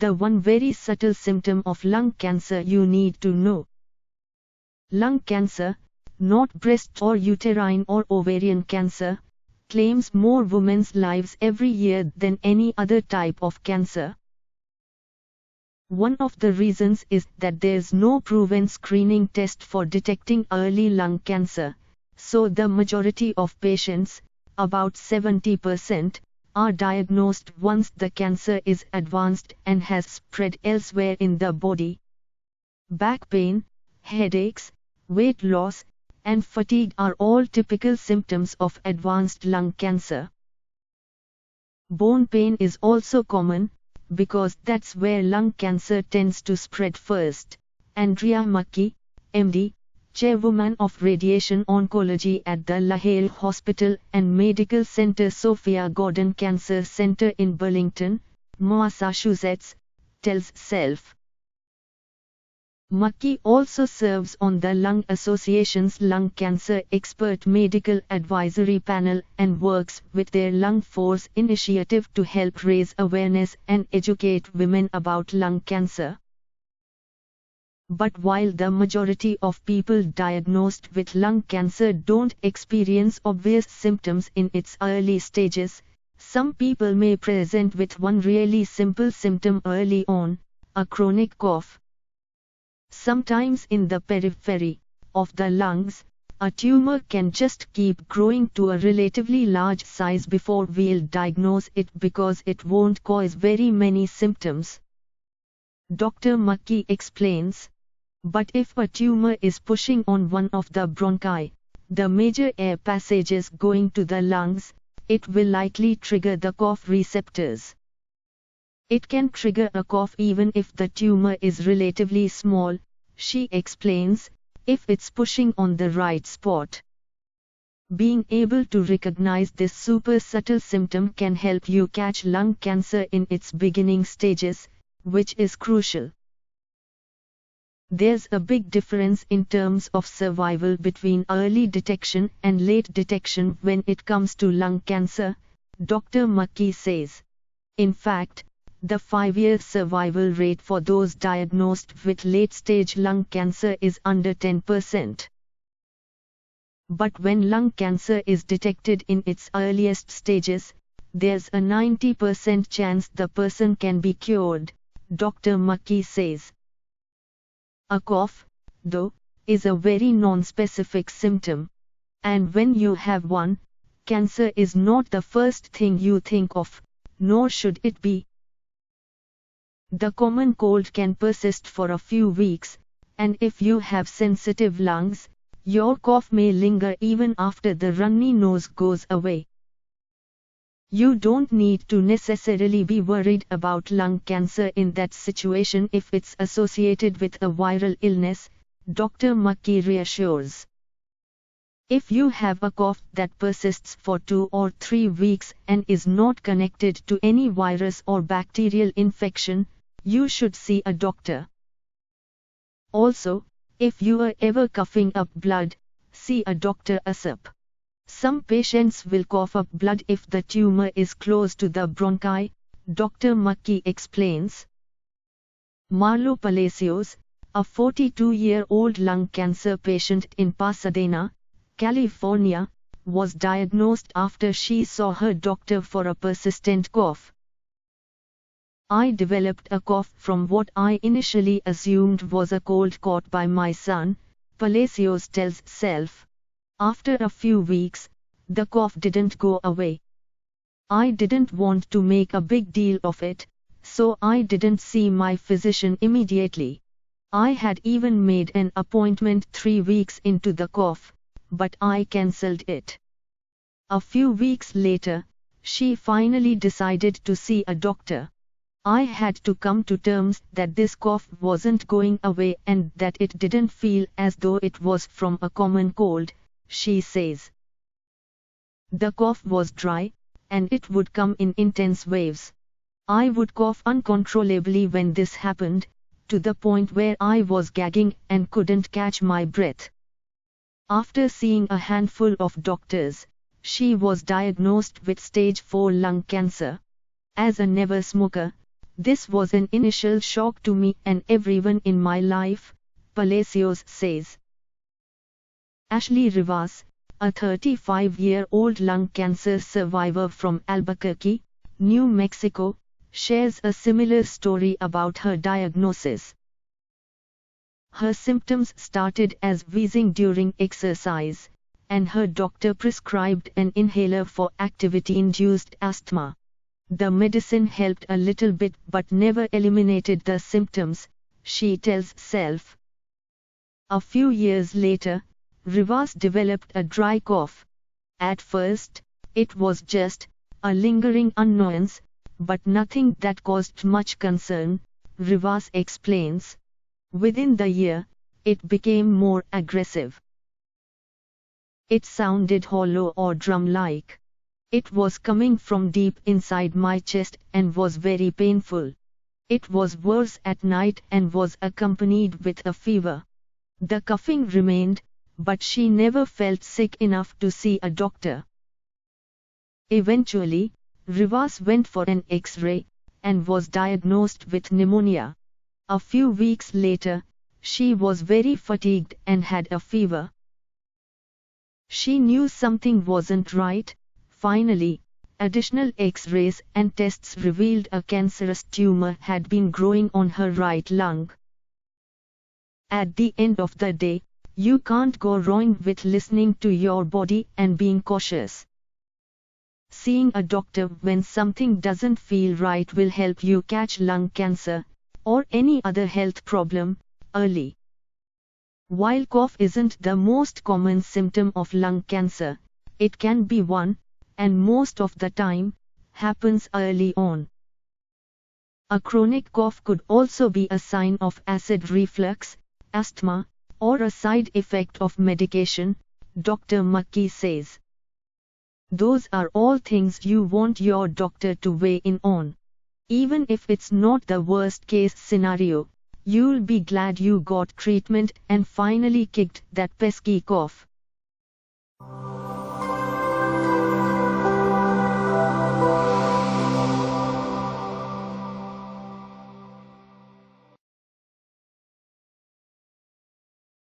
the one very subtle symptom of lung cancer you need to know. Lung cancer, not breast or uterine or ovarian cancer, claims more women's lives every year than any other type of cancer. One of the reasons is that there's no proven screening test for detecting early lung cancer, so the majority of patients, about 70%, are diagnosed once the cancer is advanced and has spread elsewhere in the body. Back pain, headaches, weight loss, and fatigue are all typical symptoms of advanced lung cancer. Bone pain is also common, because that's where lung cancer tends to spread first. Andrea Mackey, MD, chairwoman of radiation oncology at the LaHale Hospital and Medical Center Sophia Gordon Cancer Center in Burlington, Massachusetts, tells Self. Mackey also serves on the Lung Association's Lung Cancer Expert Medical Advisory Panel and works with their Lung Force initiative to help raise awareness and educate women about lung cancer. But while the majority of people diagnosed with lung cancer don't experience obvious symptoms in its early stages, some people may present with one really simple symptom early on, a chronic cough. Sometimes in the periphery of the lungs, a tumor can just keep growing to a relatively large size before we'll diagnose it because it won't cause very many symptoms. Dr. Mackey explains. But if a tumor is pushing on one of the bronchi, the major air passages going to the lungs, it will likely trigger the cough receptors. It can trigger a cough even if the tumor is relatively small, she explains, if it's pushing on the right spot. Being able to recognize this super subtle symptom can help you catch lung cancer in its beginning stages, which is crucial. There's a big difference in terms of survival between early detection and late detection when it comes to lung cancer, Dr. Mackey says. In fact, the 5-year survival rate for those diagnosed with late-stage lung cancer is under 10%. But when lung cancer is detected in its earliest stages, there's a 90% chance the person can be cured, Dr. Mackey says. A cough, though, is a very non-specific symptom. And when you have one, cancer is not the first thing you think of, nor should it be. The common cold can persist for a few weeks, and if you have sensitive lungs, your cough may linger even after the runny nose goes away. You don't need to necessarily be worried about lung cancer in that situation if it's associated with a viral illness, Dr. Mackey reassures. If you have a cough that persists for 2 or 3 weeks and is not connected to any virus or bacterial infection, you should see a doctor. Also, if you are ever coughing up blood, see a doctor ASAP. Some patients will cough up blood if the tumor is close to the bronchi, Dr. Mackey explains. Marlo Palacios, a 42-year-old lung cancer patient in Pasadena, California, was diagnosed after she saw her doctor for a persistent cough. I developed a cough from what I initially assumed was a cold caught by my son, Palacios tells Self. After a few weeks, the cough didn't go away. I didn't want to make a big deal of it, so I didn't see my physician immediately. I had even made an appointment 3 weeks into the cough, but I cancelled it. A few weeks later, she finally decided to see a doctor. I had to come to terms that this cough wasn't going away and that it didn't feel as though it was from a common cold, she says. The cough was dry, and it would come in intense waves. I would cough uncontrollably when this happened, to the point where I was gagging and couldn't catch my breath. After seeing a handful of doctors, she was diagnosed with stage 4 lung cancer. As a never smoker, This was an initial shock to me and everyone in my life, Palacios says. Ashley Rivas, a 35-year-old lung cancer survivor from Albuquerque, New Mexico, shares a similar story about her diagnosis. Her symptoms started as wheezing during exercise, and her doctor prescribed an inhaler for activity-induced asthma. The medicine helped a little bit but never eliminated the symptoms, she tells Self. A few years later, Rivas developed a dry cough. At first, it was just a lingering annoyance, but nothing that caused much concern, Rivas explains. Within the year, it became more aggressive. It sounded hollow or drum-like. It was coming from deep inside my chest and was very painful. It was worse at night and was accompanied with a fever. The coughing remained, but she never felt sick enough to see a doctor. Eventually, Rivas went for an X-ray, and was diagnosed with pneumonia. A few weeks later, she was very fatigued and had a fever. She knew something wasn't right. Finally, additional X-rays and tests revealed a cancerous tumor had been growing on her right lung. At the end of the day, you can't go wrong with listening to your body and being cautious. Seeing a doctor when something doesn't feel right will help you catch lung cancer, or any other health problem, early. While cough isn't the most common symptom of lung cancer, it can be one, and most of the time, happens early on. A chronic cough could also be a sign of acid reflux, asthma, or a side effect of medication, Dr. McKee says. Those are all things you want your doctor to weigh in on. Even if it's not the worst case scenario, you'll be glad you got treatment and finally kicked that pesky cough.